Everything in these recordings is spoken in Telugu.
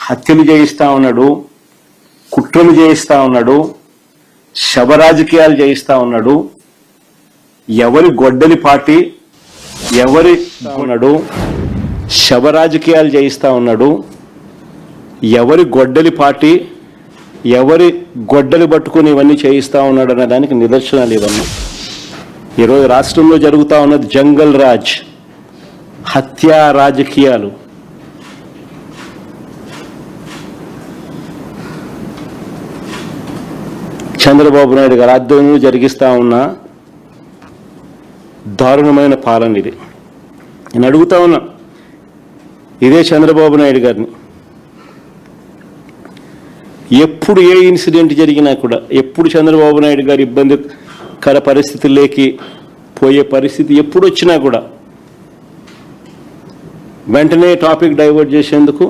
హత్యలు చేయిస్తా ఉన్నాడు, కుట్రలు చేయిస్తా ఉన్నాడు, శవ రాజకీయాలు చేయిస్తా ఉన్నాడు. ఎవరి గొడ్డలి పార్టీ ఎవరి ఉన్నాడు, శవ రాజకీయాలు చేయిస్తా ఉన్నాడు. ఎవరి గొడ్డలి పార్టీ ఎవరి గొడ్డలి పట్టుకుని ఇవన్నీ చేయిస్తా ఉన్నాడు అనే దానికి నిదర్శనాలు ఇవన్నీ. ఈరోజు రాష్ట్రంలో జరుగుతూ ఉన్నది జంగల్ రాజ్, హత్యా రాజకీయాలు. చంద్రబాబు నాయుడు గారు ఆధ్వర్యంలో జరిగిస్తా ఉన్న దారుణమైన పాలన ఇది. నేను అడుగుతా ఉన్నా ఇదే చంద్రబాబు నాయుడు గారిని, ఎప్పుడు ఏ ఇన్సిడెంట్ జరిగినా కూడా, ఎప్పుడు చంద్రబాబు నాయుడు గారు ఇబ్బందికర పరిస్థితుల్లోకి పోయే పరిస్థితి ఎప్పుడు వచ్చినా కూడా వెంటనే టాపిక్ డైవర్ట్ చేసేందుకు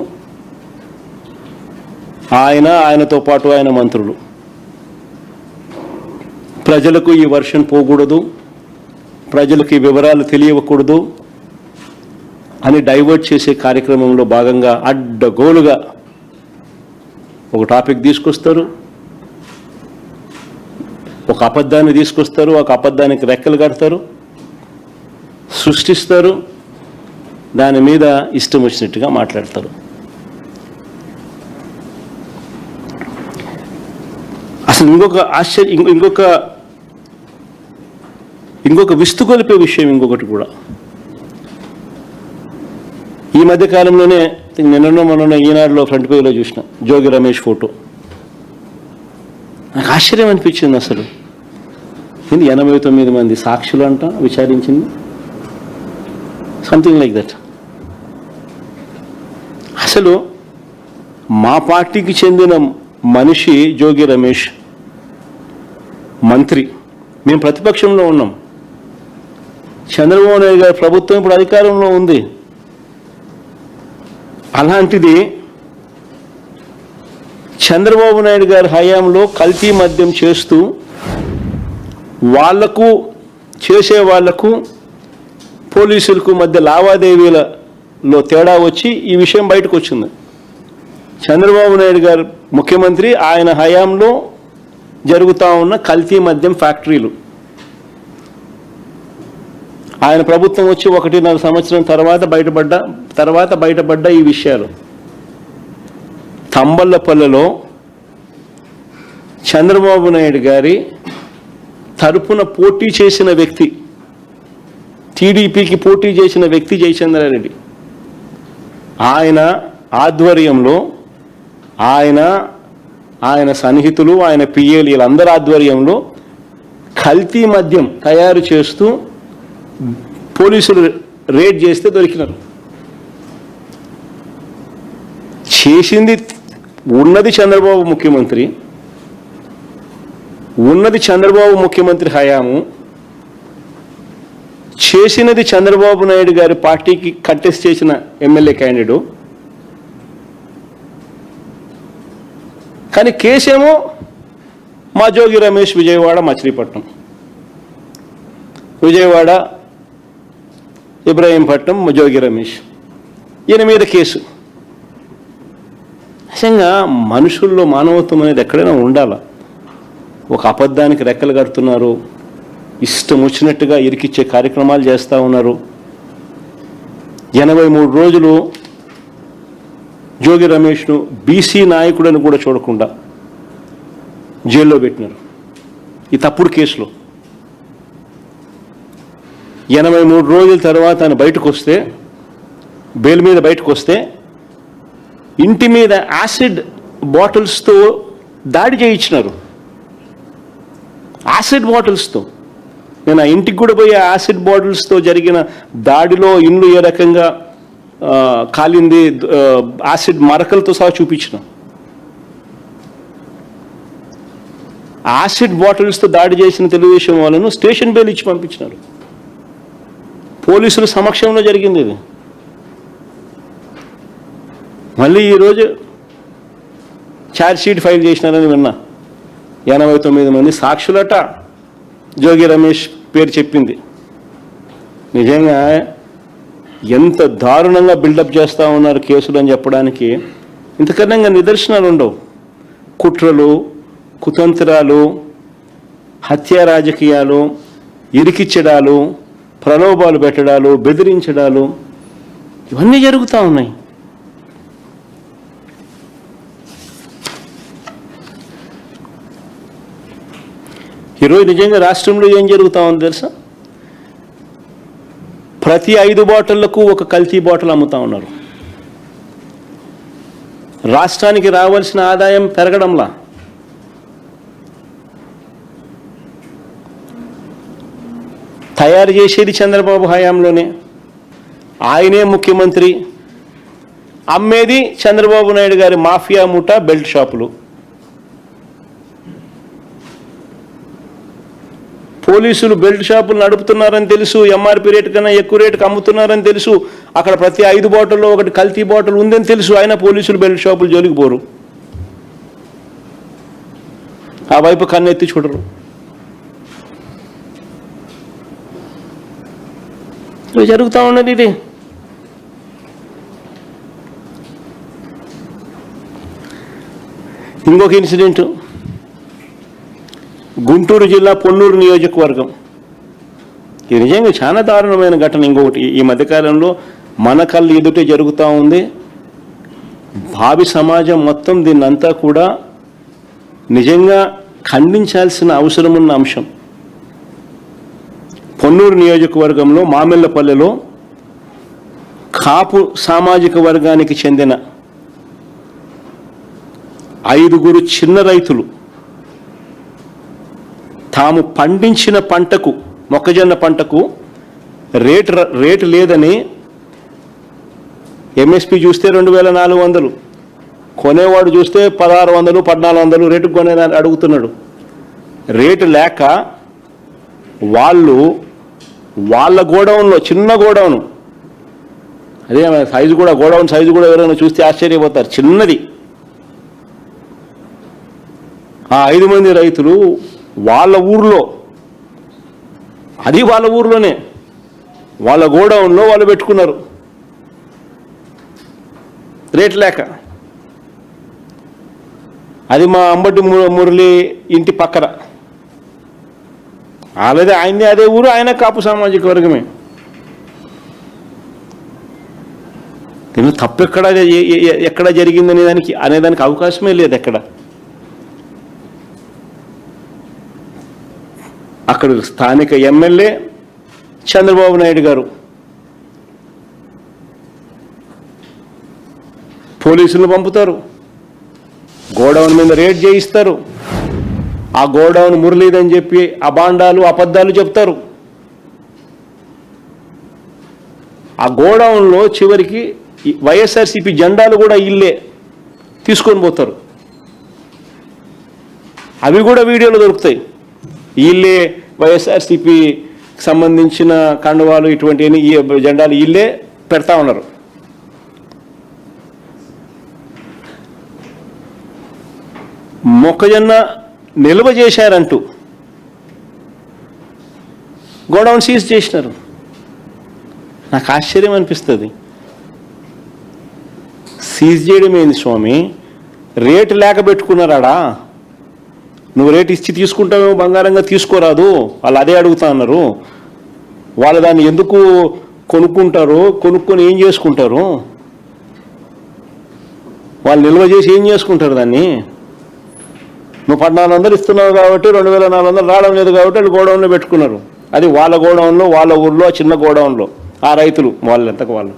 ఆయనతో పాటు ఆయన మంత్రులు ప్రజలకు ఈ వర్షన్ పోకూడదు, ప్రజలకు ఈ వివరాలు తెలియకూడదు అని డైవర్ట్ చేసే కార్యక్రమంలో భాగంగా అడ్డగోలుగా ఒక టాపిక్ తీసుకొస్తారు, ఒక అబద్ధాన్ని తీసుకొస్తారు, ఒక అబద్ధానికి రెక్కలు కడతారు, సృష్టిస్తారు, దాని మీద ఇష్టం వచ్చినట్టుగా మాట్లాడతారు. అసలు ఇంకొక విస్తుగొలిపే విషయం ఇంకొకటి కూడా. ఈ మధ్య కాలంలోనే మొన్న ఈనాడులో ఫ్రంట్ పేజ్లో చూసిన జోగి రమేష్ ఫోటో. నాకు ఆశ్చర్యం అనిపించింది. అసలు 89 మంది సాక్షులు అంట విచారించింది, సంథింగ్ లైక్ దట్. అసలు మా పార్టీకి చెందిన మనిషి జోగి రమేష్, మంత్రి, మేము ప్రతిపక్షంలో ఉన్నాం. చంద్రబాబు నాయుడు గారి ప్రభుత్వం ఇప్పుడు అధికారంలో ఉంది. అలాంటిది చంద్రబాబు నాయుడు గారి హయాంలో కల్తీ మద్యం చేస్తూ చేసే వాళ్లకు పోలీసులకు మధ్య లావాదేవీలలో తేడా వచ్చి ఈ విషయం బయటకు వచ్చింది. చంద్రబాబు నాయుడు గారు ముఖ్యమంత్రి, ఆయన హయాంలో జరుగుతూ ఉన్న కల్తీ మద్యం ఫ్యాక్టరీలు, ఆయన ప్రభుత్వం వచ్చి 1.5 సంవత్సరం తర్వాత బయటపడ్డ ఈ విషయాలు. తంబళ్ళపల్లెలో చంద్రబాబు నాయుడు గారి తరపున పోటీ చేసిన వ్యక్తి, టీడీపీకి పోటీ చేసిన వ్యక్తి జయచంద్రారెడ్డి, ఆయన ఆధ్వర్యంలో ఆయన సన్నిహితులు, ఆయన పిఏలు, వీళ్ళందరి ఆధ్వర్యంలో కల్తీ మద్యం తయారు చేస్తూ పోలీసులు రేడ్ చేస్తే దొరికినారు. చేసింది ఉన్నది చంద్రబాబు ముఖ్యమంత్రి హయాము, చేసినది చంద్రబాబు నాయుడు గారి పార్టీకి కంటెస్ట్ చేసిన ఎమ్మెల్యే క్యాండిడేట్. కానీ కేసేమో మా జోగి రమేష్, విజయవాడ, మచిలీపట్నం, విజయవాడ ఇబ్రాహీంపట్నం, జోగి రమేష్, ఈయన మీద కేసు. నిజంగా మనుషుల్లో మానవత్వం అనేది ఎక్కడైనా ఉండాలా? ఒక అబద్ధానికి రెక్కలు కడుతున్నారు, ఇష్టం వచ్చినట్టుగా ఇరికిచ్చే కార్యక్రమాలు చేస్తూ ఉన్నారు. 83 రోజులు జోగి రమేష్ను బీసీ నాయకుడని కూడా చూడకుండా జైల్లో పెట్టినారు ఈ తప్పుడు కేసులో. 83 రోజుల తర్వాత ఆయన బయటకు వస్తే, బెయిల్ మీద బయటకు వస్తే, ఇంటి మీద యాసిడ్ బాటిల్స్తో దాడి చేయించినారు. యాసిడ్ బాటిల్స్తో. నేను ఆ ఇంటికి కూడా పోయి యాసిడ్ బాటిల్స్తో జరిగిన దాడిలో ఇండ్లు ఏ రకంగా కాలింది, యాసిడ్ మరకలతో సహా చూపించిన. యాసిడ్ బాటిల్స్తో దాడి చేసిన తెలుగుదేశం వాళ్ళను స్టేషన్ బెయిల్ ఇచ్చి పంపించినారు. పోలీసుల సమక్షంలో జరిగింది ఇది. మళ్ళీ ఈరోజు ఛార్జ్షీట్ ఫైల్ చేసినారని విన్నా. 89 మంది సాక్షులట జోగి రమేష్ పేరు చెప్పింది. నిజంగా ఎంత దారుణంగా బిల్డప్ చేస్తూ ఉన్నారు కేసులు అని చెప్పడానికి ఇంతకన్నా నిదర్శనాలు ఉండవు. కుట్రలు, కుతంత్రాలు, హత్యా రాజకీయాలు, ఇరికిచ్చడాలు, ప్రలోభాలు పెట్టడాలు, బెదిరించడాలు ఇవన్నీ జరుగుతూ ఉన్నాయి. ఈరోజు నిజంగా రాష్ట్రంలో ఏం జరుగుతూ ఉందో తెలుసా? ప్రతి 5 బాటిళ్లకు ఒక కల్తీ బాటిల్ అమ్ముతూ ఉన్నారు. రాష్ట్రానికి రావాల్సిన ఆదాయం పెరగడంలా. తయారు చేసేది చంద్రబాబు హయాంలోనే, ఆయనే ముఖ్యమంత్రి, అమ్మేది చంద్రబాబు నాయుడు గారి మాఫియా ముఠా బెల్ట్ షాపులు. పోలీసులు బెల్ట్ షాపులు నడుపుతున్నారని తెలుసు, ఎంఆర్పీ రేటు కన్నా ఎక్కువ రేటుకి అమ్ముతున్నారని తెలుసు, అక్కడ ప్రతి 5 బాటిల్లో ఒకటి కల్తీ బాటిల్ ఉందని తెలుసు, అయినా పోలీసులు బెల్ట్ షాపులు జోలికి పోరు, ఆ వైపు కన్నెత్తి చూడరు. జరుగుతూ ఉన్నది ఇది. ఇంకొక ఇన్సిడెంట్, గుంటూరు జిల్లా పొన్నూరు నియోజకవర్గం. ఇది నిజంగా చాలా దారుణమైన ఘటన. ఇంకొకటి ఈ మధ్యకాలంలో మన కళ్ళు ఎదుటే జరుగుతూ ఉంది. భావి సమాజం మొత్తం దీన్నంతా కూడా నిజంగా ఖండించాల్సిన అవసరం ఉన్న అంశం. పొన్నూరు నియోజకవర్గంలో మామిళ్ళపల్లెలో కాపు సామాజిక వర్గానికి చెందిన 5 చిన్న రైతులు తాము పండించిన పంటకు, మొక్కజొన్న పంటకు రేటు లేదని ఎంఎస్పి చూస్తే 2400, కొనేవాడు చూస్తే 1600, 1400 రేటుకు కొనేదాన్ని అడుగుతున్నాడు. రేటు లేక వాళ్ళ గోడౌన్లో, చిన్న గోడౌను, అదే సైజు కూడా, గోడౌన్ సైజు కూడా ఎవరైనా చూస్తే ఆశ్చర్యపోతారు, చిన్నది. ఆ 5 మంది రైతులు వాళ్ళ ఊర్లో, అది వాళ్ళ ఊర్లోనే, వాళ్ళ గోడౌన్లో వాళ్ళు పెట్టుకున్నారు రేట్ లేక. అది మా అంబటి మురళి ఇంటి పక్కన, అలాగే ఆయన్ని అదే ఊరు, ఆయన కాపు సామాజిక వర్గమే. దీనిలో తప్పు ఎక్కడ జరిగిందనే అనేదానికి అవకాశమే లేదు ఎక్కడ. అక్కడ స్థానిక ఎమ్మెల్యే చంద్రబాబు నాయుడు గారు పోలీసులను పంపుతారు, గోడౌన్ మీద రేడ్ చేయిస్తారు, ఆ గోడౌన్ మురళీదని చెప్పి అబాండాలు, అబద్ధాలు చెప్తారు. ఆ గోడౌన్లో చివరికి వైఎస్ఆర్సీపీ జెండాలు కూడా ఇల్లే తీసుకొని పోతారు. అవి కూడా వీడియోలో దొరుకుతాయి. ఇల్లే వైఎస్ఆర్సీపీకి సంబంధించిన కండువాలు, ఇటువంటి జెండాలు ఇల్లే పెడతా ఉన్నారు. మొక్కజొన్న నిల్వ చేశారంటూ గోడౌన్ సీజ్ చేసినారు. నాకు ఆశ్చర్యం అనిపిస్తుంది. సీజ్ చేయడం ఏంది స్వామి? రేటు లేక పెట్టుకున్నారాడా? నువ్వు రేటు ఇచ్చి తీసుకుంటావేమో, బంగారంగా తీసుకోరాదు, వాళ్ళు అదే అడుగుతా అన్నారు. వాళ్ళు దాన్ని ఎందుకు కొనుక్కుంటారు? కొనుక్కొని ఏం చేసుకుంటారు? వాళ్ళు నిల్వ చేసి ఏం చేసుకుంటారు దాన్ని? నువ్వు 1400 ఇస్తున్నావు కాబట్టి 2400 రావడం లేదు కాబట్టి వాళ్ళు గోడౌన్లో పెట్టుకున్నారు. అది వాళ్ళ గోడౌన్లో, వాళ్ళ ఊర్లో, చిన్న గోడౌన్లో ఆ రైతులు ఎంతకు వాళ్ళు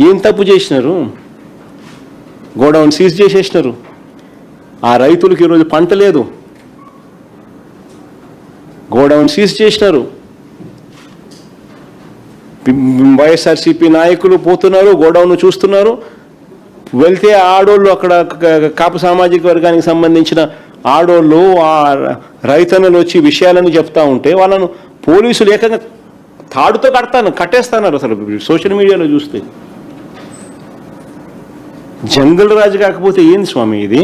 ఏం తప్పు చేసినారు? గోడౌన్ సీజ్ చేసేసినారు. ఆ రైతులకు ఈరోజు పంట లేదు, గోడౌన్ సీజ్ చేసినారు. వైఎస్ఆర్సీపీ నాయకులు పోతున్నారు, గోడౌన్ చూస్తున్నారు. వెళ్తే ఆడోళ్ళు, అక్కడ కాపు సామాజిక వర్గానికి సంబంధించిన ఆడోళ్ళు, ఆ రైతన్నలు వచ్చి విషయాలను చెప్తా ఉంటే వాళ్ళను పోలీసులు ఏకంగా తాడుతో కట్టేస్తున్నారు. అసలు సోషల్ మీడియాలో చూస్తే జంగల్ రాజు కాకపోతే ఏంది స్వామి ఇది?